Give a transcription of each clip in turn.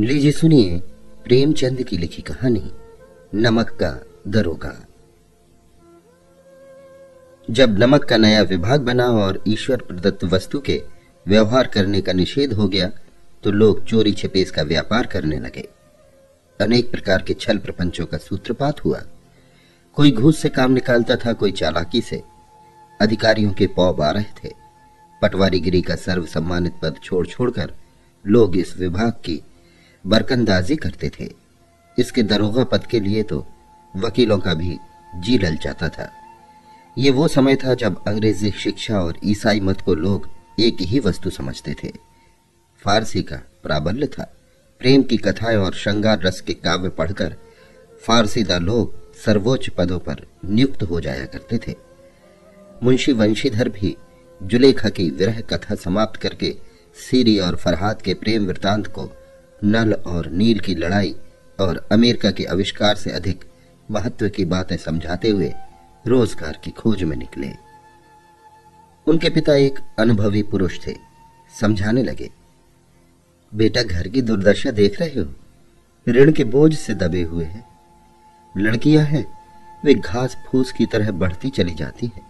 लीजिए सुनिए प्रेमचंद की लिखी कहानी नमक का दरोगा। जब नमक का नया विभाग बना और ईश्वर प्रदत्त वस्तु के व्यवहार करने का निषेध हो गया तो लोग चोरी छिपे इसका व्यापार करने लगे। अनेक प्रकार के छल प्रपंचों का सूत्रपात हुआ। कोई घूस से काम निकालता था, कोई चालाकी से। अधिकारियों के पौ आ रहे थे। पटवारीगिरी का सर्व सम्मानित पद छोड़ छोड़कर लोग इस विभाग की बरकंदाजी करते थे। इसके दरोगा पद के लिए तो वकीलों का भी जी लल जाता था। ये वो समय था जब अंग्रेजी शिक्षा और ईसाई मत को लोग एक ही वस्तु समझते थे। फारसी का प्राबल्य था। प्रेम की कथाएं और श्रृंगार रस के काव्य पढ़कर फारसीदा लोग सर्वोच्च पदों पर नियुक्त हो जाया करते थे। मुंशी वंशीधर भी जुलेखा की विरह कथा समाप्त करके सीरी और फरहाद के प्रेम वृतांत को नल और नील की लड़ाई और अमेरिका के आविष्कार से अधिक महत्व की बातें समझाते हुए रोजगार की खोज में निकले। उनके पिता एक अनुभवी पुरुष थे। समझाने लगे, बेटा घर की दुर्दशा देख रहे हो, ऋण के बोझ से दबे हुए हैं। लड़कियां हैं, वे घास फूस की तरह बढ़ती चली जाती हैं।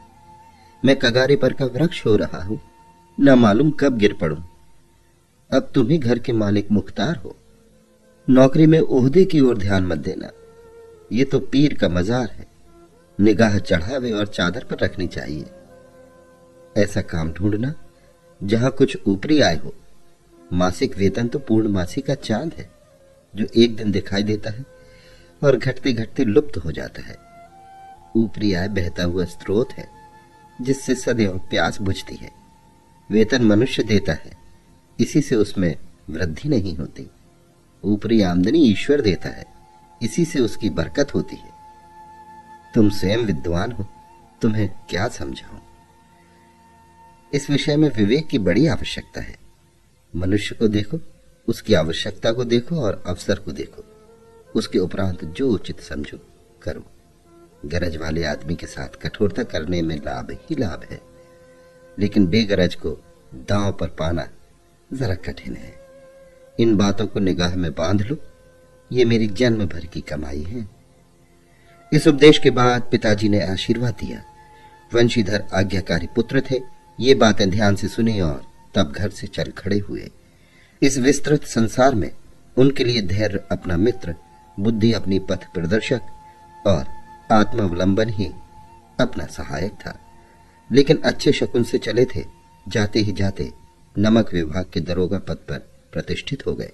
मैं कगारे पर का वृक्ष हो रहा हूं, न मालूम कब गिर पड़ूं। अब तुम ही घर के मालिक मुख्तार हो। नौकरी में ओहदे की ओर ध्यान मत देना, ये तो पीर का मजार है। निगाह चढ़ावे और चादर पर रखनी चाहिए। ऐसा काम ढूंढना जहां कुछ ऊपरी आय हो। मासिक वेतन तो पूर्णमासी का चांद है जो एक दिन दिखाई देता है और घटते घटते लुप्त हो जाता है। ऊपरी आय बहता हुआ स्रोत है जिससे सदैव प्यास बुझती है। वेतन मनुष्य देता है, इसी से उसमें वृद्धि नहीं होती। ऊपरी आमदनी ईश्वर देता है, इसी से उसकी बरकत होती है। तुम स्वयं विद्वान हो, तुम्हें क्या समझाऊं। इस विषय में विवेक की बड़ी आवश्यकता है। मनुष्य को देखो, उसकी आवश्यकता को देखो और अवसर को देखो। उसके उपरांत जो उचित समझो करो। गरज वाले आदमी के साथ कठोरता करने में लाभ ही लाभ है, लेकिन बेगरज को दांव पर पाना जरा कठिन है। इन बातों को निगाह में बांध लो, ये मेरी जन्म भर की कमाई है। इस उपदेश के बाद पिताजी ने आशीर्वाद दिया। वंशीधर आज्ञाकारी पुत्र थे। ये बातें ध्यान से सुनी और तब घर से चल खड़े हुए। इस विस्तृत संसार में उनके लिए धैर्य अपना मित्र, बुद्धि अपनी पथ प्रदर्शक और आत्मावलंबन ही अपना सहायक था। लेकिन अच्छे शकुन से चले थे। जाते ही जाते नमक विभाग के दरोगा पद पर प्रतिष्ठित हो गए।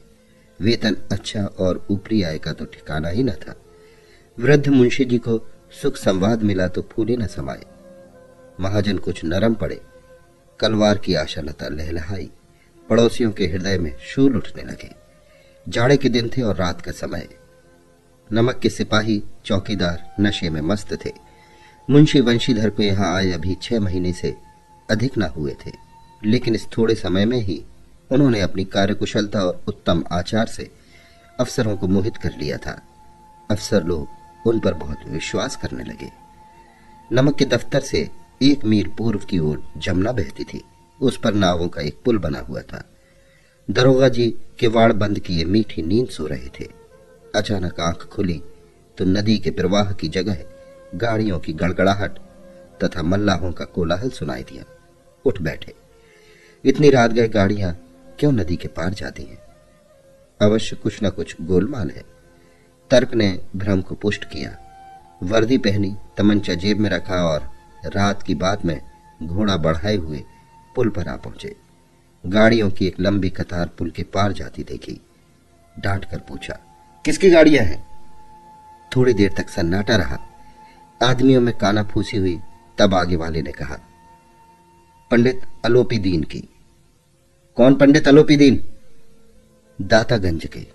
वेतन अच्छा और ऊपरी आय का तो ठिकाना ही न था। वृद्ध मुंशी जी को सुख संवाद मिला तो फूले न समाये। महाजन कुछ नरम पड़े। कलवार की आशालता लहलहाई। पड़ोसियों के हृदय में शूल उठने लगे। जाड़े के दिन थे और रात का समय। नमक के सिपाही चौकीदार नशे में मस्त थे। मुंशी वंशीधर को यहां आए अभी 6 महीने से अधिक न हुए थे, लेकिन इस थोड़े समय में ही उन्होंने अपनी कार्यकुशलता और उत्तम आचार से अफसरों को मोहित कर लिया था। अफसर लोग उन पर बहुत विश्वास करने लगे। नमक के दफ्तर से 1 मील पूर्व की ओर जमुना बहती थी। उस पर नावों का एक पुल बना हुआ था। दरोगा जी किवाड़ बंद किए मीठी नींद सो रहे थे। अचानक आंख खुली तो नदी के प्रवाह की जगह गाड़ियों की गड़गड़ाहट तथा मल्लाहों का कोलाहल सुनाई दिया। उठ बैठे। इतनी रात गए गाड़ियां क्यों नदी के पार जाती हैं? अवश्य कुछ न कुछ गोलमाल है। तर्क ने भ्रम को पुष्ट किया। वर्दी पहनी, तमंचा जेब में रखा और रात की बात में घोड़ा बढ़ाए हुए पुल पर आ पहुंचे। गाड़ियों की एक लंबी कतार पुल के पार जाती देखी। डांट कर पूछा, किसकी गाड़ियां हैं? थोड़ी देर तक सन्नाटा रहा। आदमियों में काना फूसी हुई। तब आगे वाले ने कहा, पंडित अलोपी दीन की। कौन पंडित अलोपी दीन? दातागंज के।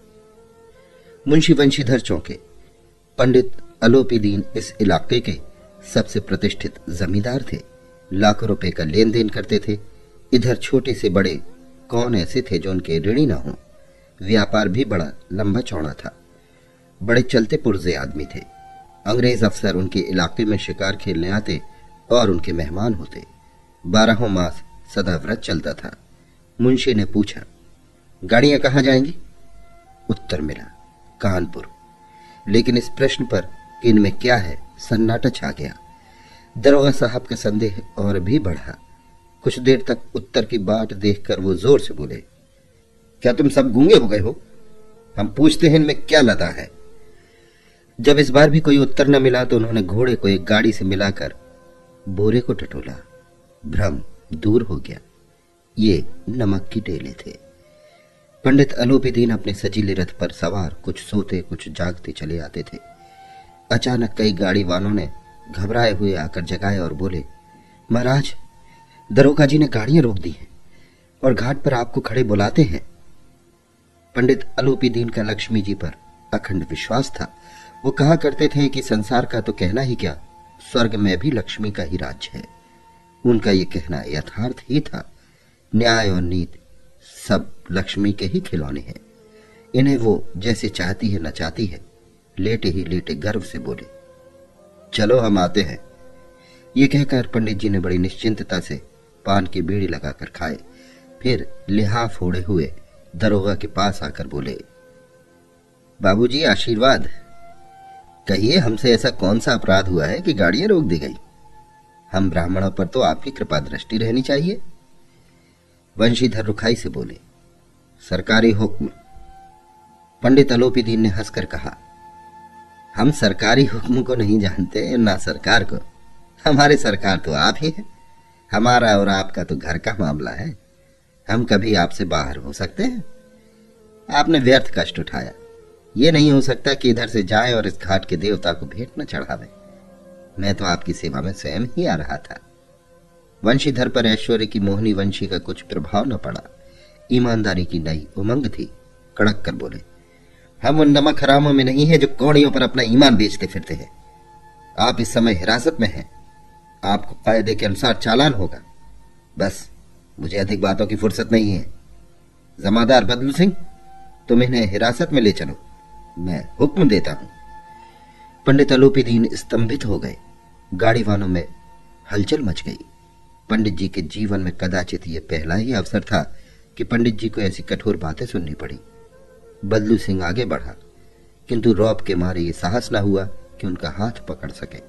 मुंशी वंशीधर चौंके। पंडित अलोपी दीन इस इलाके के सबसे प्रतिष्ठित जमींदार थे। लाखों रुपए का लेन देन करते थे। इधर छोटे से बड़े कौन ऐसे थे जो उनके ऋणी ना हों। व्यापार भी बड़ा लंबा चौड़ा था। बड़े चलते पुर्जे आदमी थे। अंग्रेज अफसर उनके इलाके में शिकार खेलने आते और उनके मेहमान होते। 12 मास सदा व्रत चलता था। मुंशी ने पूछा, गाड़ियां कहां जाएंगी? उत्तर मिला, कानपुर। लेकिन इस प्रश्न पर कि इनमें क्या है, सन्नाटा छा गया। दरोगा साहब का संदेह और भी बढ़ा। कुछ देर तक उत्तर की बाट देखकर वो जोर से बोले, क्या तुम सब गूंगे हो गए हो? हम पूछते हैं इनमें क्या लदा है। जब इस बार भी कोई उत्तर न मिला तो उन्होंने घोड़े को एक गाड़ी से मिलाकर बोरे को टटोला। भ्रम दूर हो गया। ये नमक की टेले थे। पंडित अलोपीदीन अपने सजीले रथ पर सवार कुछ सोते कुछ जागते चले आते थे। अचानक कई गाड़ी वालों ने घबराए हुए आकर जगाया और बोले, महाराज, दरोगा जी ने गाड़ियां रोक दी हैं और घाट पर आपको खड़े बुलाते हैं। पंडित अलोपीदीन का लक्ष्मी जी पर अखंड विश्वास था। वो कहा करते थे कि संसार का तो कहना ही क्या, स्वर्ग में भी लक्ष्मी का ही राज्य है। उनका ये कहना यथार्थ ही था। न्याय और नीति सब लक्ष्मी के ही खिलौने हैं। इन्हें वो जैसे चाहती है नचाती है। लेटे ही लेटे गर्व से बोले, चलो हम आते हैं। ये कहकर पंडित जी ने बड़ी निश्चिंतता से पान की बीड़ी लगाकर खाए। फिर लिहाफ ओढ़े हुए दरोगा के पास आकर बोले, बाबूजी आशीर्वाद। कहिए, हमसे ऐसा कौन सा अपराध हुआ है कि गाड़ियां रोक दी गई? हम ब्राह्मणों पर तो आपकी कृपा दृष्टि रहनी चाहिए। वंशीधर रुखाई से बोले, सरकारी हुक्म। पंडित अलोपीदीन ने हंसकर कहा, हम सरकारी हुक्म को नहीं जानते, ना सरकार को। हमारे सरकार तो आप ही हैं। हमारा और आपका तो घर का मामला है। हम कभी आपसे बाहर हो सकते हैं? आपने व्यर्थ कष्ट उठाया। ये नहीं हो सकता कि इधर से जाए और इस घाट के देवता को भेंट न चढ़ावे। मैं तो आपकी सेवा में स्वयं ही आ रहा था। वंशीधर पर ऐश्वर्य की मोहनी वंशी का कुछ प्रभाव न पड़ा। ईमानदारी की नई उमंग थी। कड़क कर बोले, हम उन नमक हरामों में नहीं है जो कौड़ियों पर अपना ईमान बेचते फिरते हैं। आप इस समय हिरासत में हैं। आपको कायदे के अनुसार चालान होगा। बस, मुझे अधिक बातों की फुर्सत नहीं है। जमादार बदलू सिंह, तुम इन्हें हिरासत में ले चलो। मैं हुक्म देता हूं। पंडित अलोपीदीन स्तंभित हो गए। गाड़ी वालों में हलचल मच गई। पंडित जी के जीवन में कदाचित यह पहला ही अवसर था कि पंडित जी को ऐसी कठोर बातें सुननी पड़ी। बदलू सिंह आगे बढ़ा, किंतु रौब के मारे ये साहस न हुआ कि उनका हाथ पकड़ सके।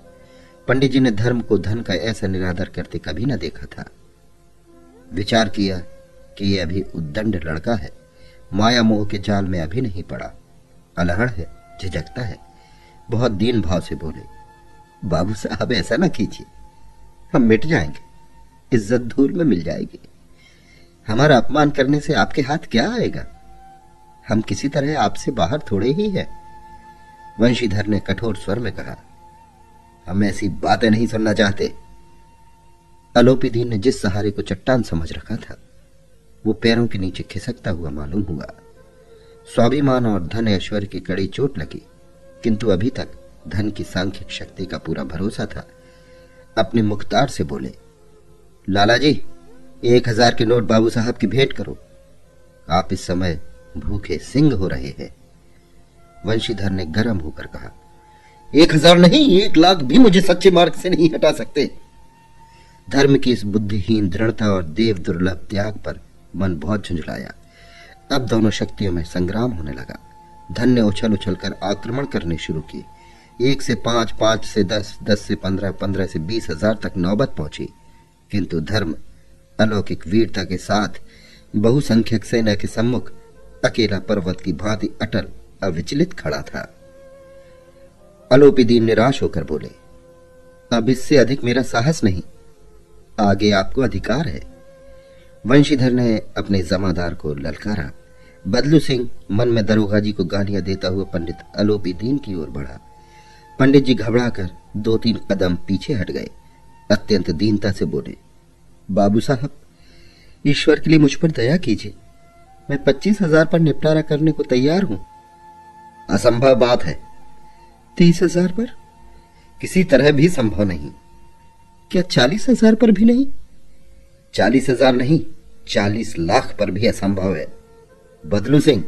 पंडित जी ने धर्म को धन का ऐसा निरादर करते कभी न देखा था। विचार किया कि यह अभी उद्दंड लड़का है, माया मोह के जाल में अभी नहीं पड़ा, अलहड़ है, झिझकता है। बहुत दीन भाव से बोले, बाबू साहब ऐसा ना कीजिए, हम मिट जाएंगे, इज्जत धूल में मिल जाएगी। हमारा अपमान करने से आपके हाथ क्या आएगा? हम किसी तरह आपसे बाहर थोड़े ही हैं। वंशीधर ने कठोर स्वर में कहा, हम ऐसी बातें नहीं सुनना चाहते। अलोपीदीन ने जिस सहारे को चट्टान समझ रखा था वो पैरों के नीचे खिसकता हुआ मालूम हुआ। स्वाभिमान और धन ऐश्वर्य की कड़ी चोट लगी, किंतु अभी तक धन की सांख्यिक शक्ति का पूरा भरोसा था। अपने मुख्तार से बोले, लाला जी, 1000 के नोट बाबू साहब की भेंट करो। आप इस समय भूखे सिंह हो रहे हैं। वंशीधर ने गर्म होकर कहा, 1000 नहीं, 1,00,000 भी मुझे सच्चे मार्ग से नहीं हटा सकते। धर्म की इस बुद्धिहीन दृढ़ता और देव दुर्लभ त्याग पर मन बहुत झुंझलाया। अब दोनों शक्तियों में संग्राम होने लगा। धन ने उछल उछल कर आक्रमण करने शुरू किए। 1 से 5, 5 से 10, 10 से 15, 15 से 20,000 तक नौबत पहुंची, किंतु धर्म अलौकिक वीरता के साथ बहुसंख्यक सेना के सम्मुख अकेला पर्वत की भांति अटल अविचलित खड़ा था। अलोपीदीन निराश होकर बोले, अब इससे अधिक मेरा साहस नहीं, आगे आपको अधिकार है। वंशीधर ने अपने जमादार को ललकारा। बदलू सिंह मन में दरोगा जी को गालियां देता हुआ पंडित अलोपीदीन की ओर बढ़ा। पंडित जी घबराकर 2-3 कदम पीछे हट गए। अत्यंत दीनता से बोले, बाबू साहब, ईश्वर के लिए मुझ पर दया कीजिए। मैं 25,000 पर निपटारा करने को तैयार हूं। असंभव बात है। 30,000 पर? किसी तरह भी संभव नहीं। क्या 40,000 पर भी नहीं? 40,000 नहीं, 40 लाख पर भी असंभव है। बदलू सिंह,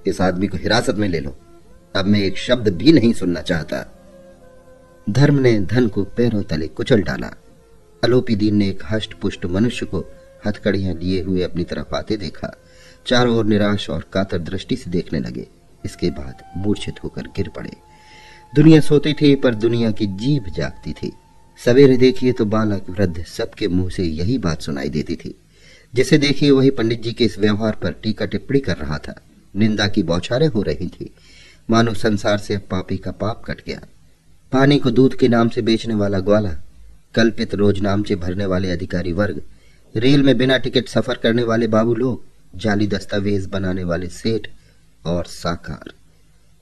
इस आदमी को हिरासत में ले लो। अब मैं एक शब्द भी नहीं सुनना चाहता। धर्म ने धन को पैरों तले कुचल डाला। अलोपीदीन ने एक हष्ट पुष्ट मनुष्य को हथकड़ियां लिए हुए अपनी तरफ आते देखा। चारों ओर निराश और कातर दृष्टि से देखने लगे। इसके बाद मूर्छित होकर गिर पड़े। दुनिया सोती थी पर दुनिया की जीभ जागती थी। सवेरे देखिए तो बालक वृद्ध सबके मुंह से यही बात सुनाई देती थी। जिसे देखिए वही पंडित जी के इस व्यवहार पर टीका टिप्पणी कर रहा था। निंदा की बौछारें हो रही थी, मानो संसार से अब पापी का पाप कट गया। पानी को दूध के नाम से बेचने वाला ग्वाला, कल्पित रोजनामचे भरने वाले अधिकारी वर्ग, रेल में बिना टिकट सफर करने वाले बाबू लोग, जाली दस्तावेज बनाने वाले सेठ और साकार,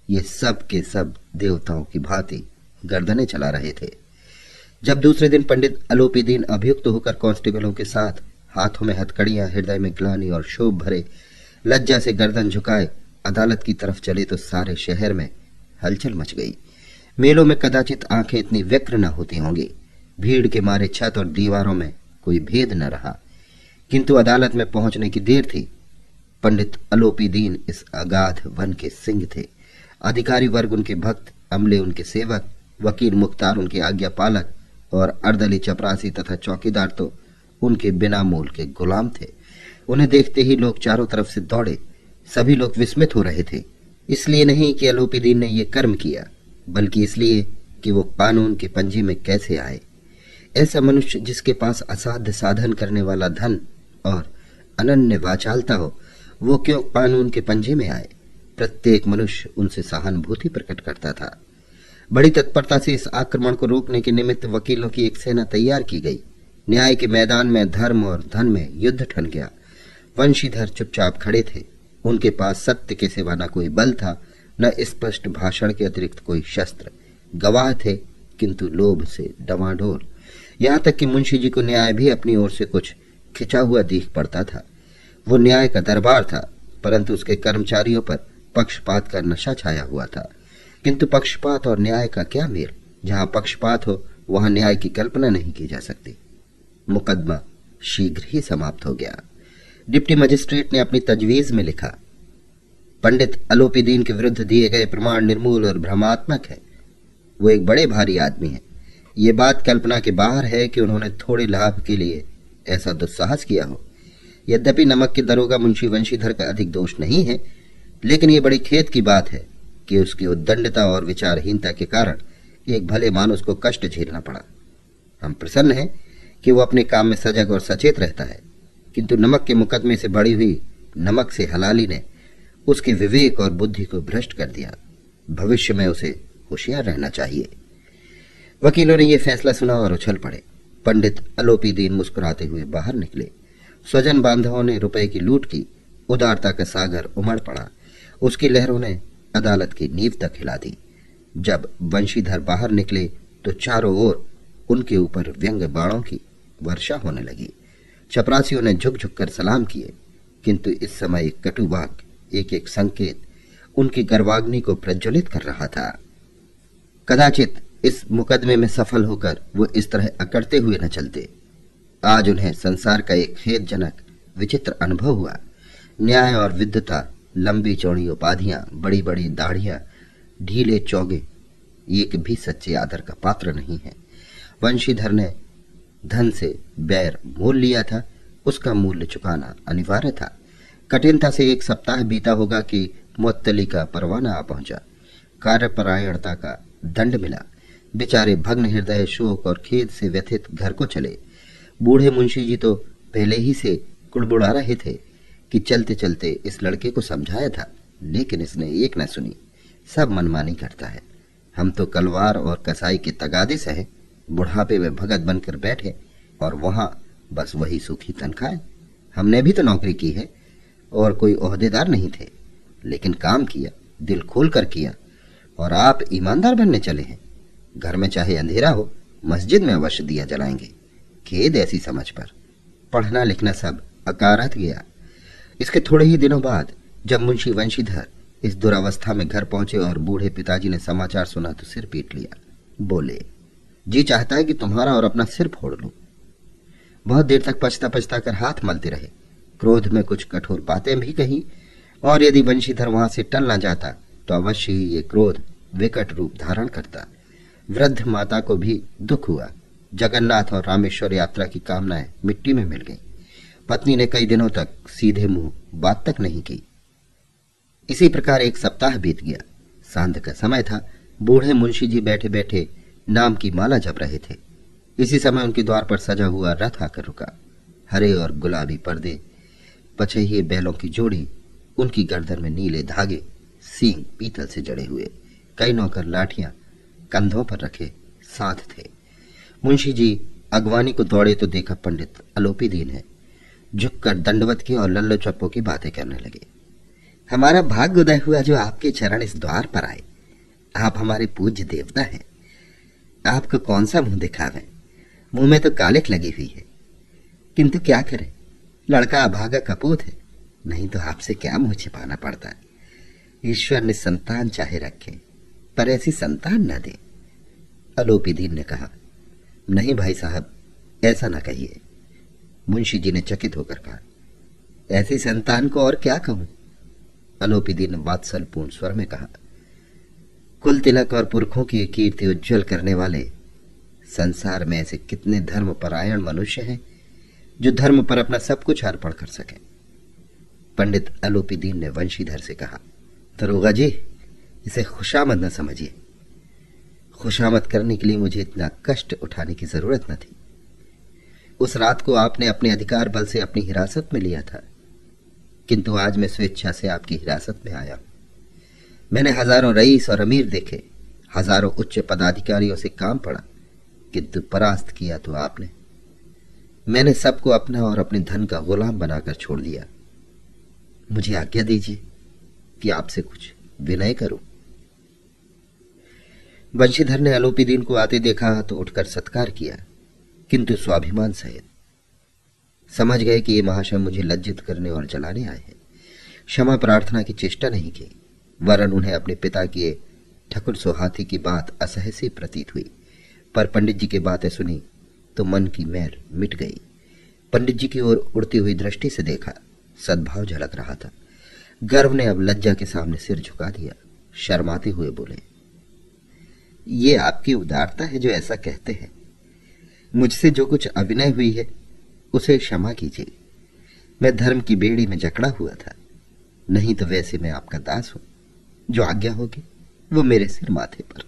ये सब के सब देवताओं की भांति गर्दनें चला रहे थे। जब दूसरे दिन पंडित अलोपीदीन अभियुक्त होकर कांस्टेबलों के साथ हाथों में हथकड़ियां, हृदय में ग्लानि और शोभ भरे लज्जा से गर्दन झुकाए अदालत की तरफ चले तो सारे शहर में हलचल मच गई। मेलों में कदाचित आंखें इतनी व्यग्र न होती होंगी। भीड़ के मारे छत और दीवारों में कोई भेद न रहा। किंतु अदालत में पहुंचने की देर थी। पंडित अलोपीदीन इस अगाध वन के सिंह थे। अधिकारी वर्ग उनके भक्त, अमले उनके सेवक, वकील मुख्तार उनके आज्ञा पालक और अर्दली चपरासी तथा चौकीदार तो उनके बिना मोल के गुलाम थे। उन्हें देखते ही लोग चारों तरफ से दौड़े। सभी लोग विस्मित हो रहे थे, इसलिए नहीं कि अलोपीदीन ने यह कर्म किया, बल्कि इसलिए कि वो कानून के पंजे में कैसे आए। ऐसा मनुष्य जिसके पास असाध्य साधन करने वाला धन और अनन्य वाचालता हो, वो क्यों कानून के पंजे में आए? प्रत्येक मनुष्य उनसे सहानुभूति प्रकट करता था। बड़ी तत्परता से इस आक्रमण को रोकने के निमित्त वकीलों की एक सेना तैयार की गई। न्याय के मैदान में धर्म और धन में युद्ध ठन गया। वंशीधर चुपचाप खड़े थे। उनके पास सत्य के सिवा न कोई बल था, न स्पष्ट भाषण के अतिरिक्त कोई शस्त्र। गवाह थे किंतु लोभ से डवाडोल। यहां तक कि मुंशी जी को न्याय भी अपनी ओर से कुछ खिंचा हुआ दिख पड़ता था। वो न्याय का दरबार था, परंतु उसके कर्मचारियों पर पक्षपात का नशा छाया हुआ था। किंतु पक्षपात और न्याय का क्या मेल? जहां पक्षपात हो वहां न्याय की कल्पना नहीं की जा सकती। मुकदमा शीघ्र ही समाप्त हो गया। डिप्टी मजिस्ट्रेट ने अपनी तजवीज में लिखा, पंडित अलोपीदीन के विरुद्ध दिए गए प्रमाण निर्मूल और भ्रमात्मक है। वो एक बड़े भारी आदमी है। ये बात कल्पना के बाहर है कि उन्होंने थोड़े लाभ के लिए ऐसा दुस्साहस किया हो। यद्यपि नमक के दरोगा मुंशी वंशीधर का अधिक दोष नहीं है, लेकिन ये बड़ी खेद की बात है कि उसकी उद्दंडता और विचारहीनता के कारण एक भले मानुस को कष्ट झेलना पड़ा। हम प्रसन्न हैं कि वो अपने काम में सजग और सचेत रहता है, किंतु नमक के मुकदमे से बड़ी हुई नमक से हलाली ने उसके विवेक और बुद्धि को भ्रष्ट कर दिया। भविष्य में उसे होशियार रहना चाहिए। वकीलों ने यह फैसला सुना और उछल पड़े। पंडित अलोपीदीन मुस्कुराते हुए बाहर निकले। स्वजन बांधवों ने रुपए की लूट की। उदारता का सागर उमड़ पड़ा। उसकी लहरों ने अदालत की नींव तक हिला दी। जब वंशीधर बाहर निकले तो चारों ओर उनके ऊपर व्यंग बाणों की वर्षा होने लगी। चपरासियों ने झुक झुक कर सलाम किए, किंतु इस समय एक कटु वाक्य, एक एक संकेत उनकी गर्वाग्नि को प्रज्वलित कर रहा था। कदाचित इस मुकदमे में सफल होकर वो इस तरह अकड़ते हुए न चलते। आज उन्हें संसार का एक खेदजनक विचित्र अनुभव हुआ। न्याय और विद्वता, लंबी चौड़ी उपाधियां, बड़ी बड़ी दाढ़ियां, ढीले चौगे, एक भी सच्चे आदर का पात्र नहीं है। वंशीधर ने धन से बैर मोल लिया था, उसका मूल्य चुकाना अनिवार्य था। कठिनता से एक सप्ताह बीता होगा कि मुअत्तली का परवाना आ पहुंचा। कार्यपरायणता का दंड मिला। बेचारे भग्न हृदय, शोक और खेद से व्यथित घर को चले। बूढ़े मुंशी जी तो पहले ही से कुड़बुड़ा रहे थे कि चलते चलते इस लड़के को समझाया था, लेकिन इसने एक न सुनी। सब मनमानी करता है। हम तो कलवार और कसाई के तगादे से हैं। बुढ़ापे में भगत बनकर बैठे और वहां बस वही सूखी तनख्वाह। हमने भी तो नौकरी की है और कोई ओहदेदार नहीं थे, लेकिन काम किया, दिल खोल कर किया। और आप ईमानदार बनने चले हैं। घर में चाहे अंधेरा हो, मस्जिद में अवश्य दिया जलाएंगे। खेद ऐसी समझ पर। पढ़ना लिखना सब अकारत गया। इसके थोड़े ही दिनों बाद जब मुंशी वंशीधर इस दुरावस्था में घर पहुंचे और बूढ़े पिताजी ने समाचार सुना तो सिर पीट लिया। बोले, जी चाहता है कि तुम्हारा और अपना सिर फोड़ लूं। बहुत देर तक पछता पछता कर हाथ मलते रहे। क्रोध में कुछ कठोर बातें भी कही, और यदि वंशीधर वहां से टल न जाता तो अवश्य ही ये क्रोध विकट रूप धारण करता। वृद्ध माता को भी दुख हुआ। जगन्नाथ और रामेश्वर यात्रा की कामनाएं मिट्टी में मिल गईं। पत्नी ने कई दिनों तक सीधे मुंह बात तक नहीं की। इसी प्रकार एक सप्ताह बीत गया। सांझ का समय था। बूढ़े मुंशी जी बैठे बैठे नाम की माला जप रहे थे। इसी समय उनके द्वार पर सजा हुआ रथ आकर रुका। हरे और गुलाबी पर्दे, पछहिए बैलों की जोड़ी, उनकी गर्दन में नीले धागे, सींग पीतल से जड़े हुए, कई नौकर लाठियां कंधों पर रखे साथ थे। मुंशी जी अगवानी को दौड़े तो देखा पंडित अलोपी दीन है। झुककर दंडवत की और लल्लो चप्पो की बातें करने लगे। हमारा भाग्य उदय हुआ जो आपके चरण इस द्वार पर आए। आप हमारे पूज्य देवता हैं। आपको कौन सा मुंह दिखावे? मुंह में तो कालिख लगी हुई है, किंतु क्या करें, लड़का अभागा कपूत है, नहीं तो आपसे क्या मुंह छिपाना पड़ता है। ईश्वर ने संतान चाहे रखे, पर ऐसी संतान न दे। अलोपी दीन ने कहा, नहीं भाई साहब, ऐसा ना कहिए। मुंशी जी ने चकित होकर कहा, ऐसी संतान को और क्या कहूं? अलोपी दीन ने वात्सल्यपूर्ण स्वर में कहा, कुल तिलक और पुरखों की कीर्ति उज्जवल करने वाले संसार में ऐसे कितने धर्मपरायण मनुष्य हैं जो धर्म पर अपना सब कुछ अर्पण कर सके। पंडित अलोपी दीन ने वंशीधर से कहा, दरोगा जी, इसे खुशामद न समझिए। खुशामद करने के लिए मुझे इतना कष्ट उठाने की जरूरत न थी। उस रात को आपने अपने अधिकार बल से अपनी हिरासत में लिया था, किंतु आज मैं स्वेच्छा से आपकी हिरासत में आया हूं। मैंने हजारों रईस और अमीर देखे, हजारों उच्च पदाधिकारियों से काम पड़ा, किंतु परास्त किया तो आपने। मैंने सबको अपना और अपने धन का गुलाम बनाकर छोड़ दिया। मुझे आज्ञा दीजिए कि आपसे कुछ विनय करूं। वंशीधर ने अलोपी दीन को आते देखा तो उठकर सत्कार किया, किंतु स्वाभिमान सहित। समझ गए कि ये महाशय मुझे लज्जित करने और जलाने आए हैं। क्षमा प्रार्थना की चेष्टा नहीं की, वरन उन्हें अपने पिता की ठकुर सोहाती की बात असह्य सी प्रतीत हुई। पर पंडित जी की बातें सुनी तो मन की मैल मिट गई। पंडित जी की ओर उड़ती हुई दृष्टि से देखा, सद्भाव झलक रहा था। गर्व ने अब लज्जा के सामने सिर झुका दिया। शर्माते हुए बोले, ये आपकी उदारता है जो ऐसा कहते हैं। मुझसे जो कुछ अभिनय हुई है उसे क्षमा कीजिए। मैं धर्म की बेड़ी में जकड़ा हुआ था, नहीं तो वैसे मैं आपका दास हूं। जो आज्ञा होगी वो मेरे सिर माथे पर।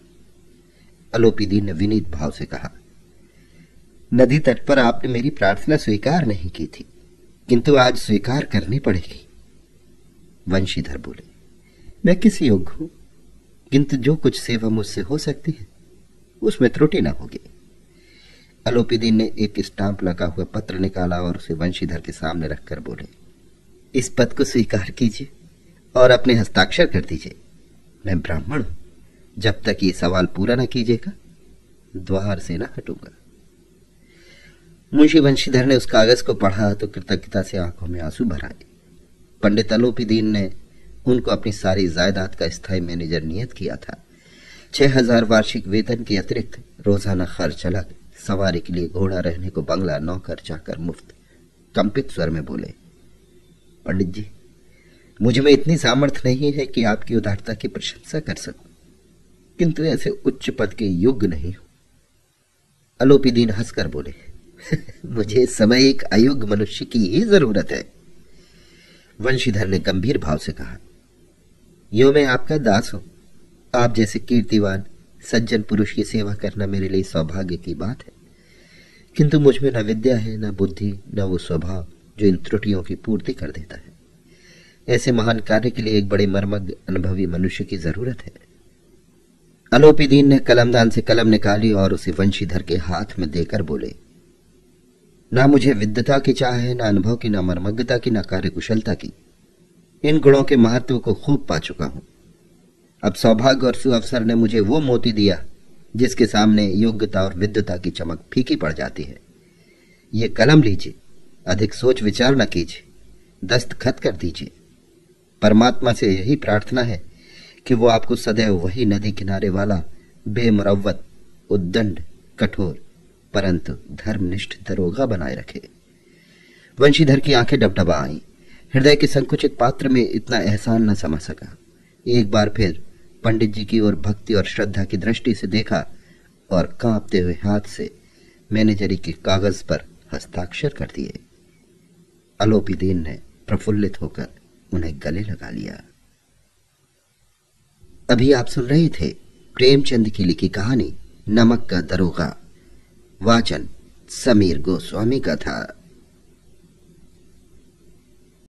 अलोपी दीन ने विनीत भाव से कहा, नदी तट पर आपने मेरी प्रार्थना स्वीकार नहीं की थी, किंतु आज स्वीकार करनी पड़ेगी। वंशीधर बोले, मैं किस योग्य हूं, किंतु जो कुछ सेवा मुझसे हो सकती है उसमें त्रुटि न होगी। अलोपी दीन ने एक स्टाम्प लगा हुआ पत्र निकाला और उसे वंशीधर के सामने रखकर बोले, इस पद को स्वीकार कीजिए और अपने हस्ताक्षर कर दीजिए। मैं ब्राह्मण हूं, जब तक ये सवाल पूरा न कीजिएगा द्वार से न हटूंगा। मुंशी वंशीधर ने उस कागज को पढ़ा तो कृतज्ञता से आंखों में आंसू भर आए। पंडित अलोपी दीन ने उनको अपनी सारी जायदाद का स्थायी मैनेजर नियत किया था। 6,000 वार्षिक वेतन के अतिरिक्त रोजाना खर्च अलग, सवारी के लिए घोड़ा, रहने को बंगला, नौकर चाकर मुफ्त। कंपित स्वर में बोले, पंडित जी, मुझ में इतनी सामर्थ्य नहीं है कि आपकी उदारता की प्रशंसा कर सकूं, किंतु ऐसे उच्च पद के योग्य नहीं हूं। अलोपी दीन हंसकर बोले, मुझे इस समय एक अयोग्य मनुष्य की ही जरूरत है। वंशीधर ने गंभीर भाव से कहा, यो मैं आपका दास हूं। आप जैसे कीर्तिवान सज्जन पुरुष की सेवा करना मेरे लिए सौभाग्य की बात है, किंतु मुझ में न विद्या है, न बुद्धि, न वो स्वभाव जो इन त्रुटियों की पूर्ति कर देता है। ऐसे महान कार्य के लिए एक बड़े मर्मज्ञ अनुभवी मनुष्य की जरूरत है। अलोपी दीन ने कलमदान से कलम निकाली और उसे वंशीधर के हाथ में देकर बोले, ना मुझे विद्वता की चाह है, ना अनुभव की, ना मर्मज्ञता की, ना कार्यकुशलता की। इन गुणों के महत्व को खूब पा चुका हूं। अब सौभाग्य और सुअवसर ने मुझे वो मोती दिया जिसके सामने योग्यता और विद्वता की चमक फीकी पड़ जाती है। ये कलम लीजिए, अधिक सोच विचार न कीजिए, दस्तखत कर दीजिए। परमात्मा से यही प्रार्थना है कि वो आपको सदैव वही नदी किनारे वाला बेमुरव्वत, उद्दंड, कठोर परंतु धर्मनिष्ठ दरोगा बनाए रखे। वंशीधर की आंखें डबडबा आईं। हृदय के संकुचित पात्र में इतना एहसान न समझ सका। एक बार फिर पंडित जी की ओर भक्ति और श्रद्धा की दृष्टि से देखा और कांपते हुए हाथ से मैनेजरी के कागज पर हस्ताक्षर कर दिए। अलोपी दीन ने प्रफुल्लित होकर उन्हें गले लगा लिया। अभी आप सुन रहे थे प्रेमचंद की लिखी कहानी नमक का दरोगा। वाचन समीर गोस्वामी का था।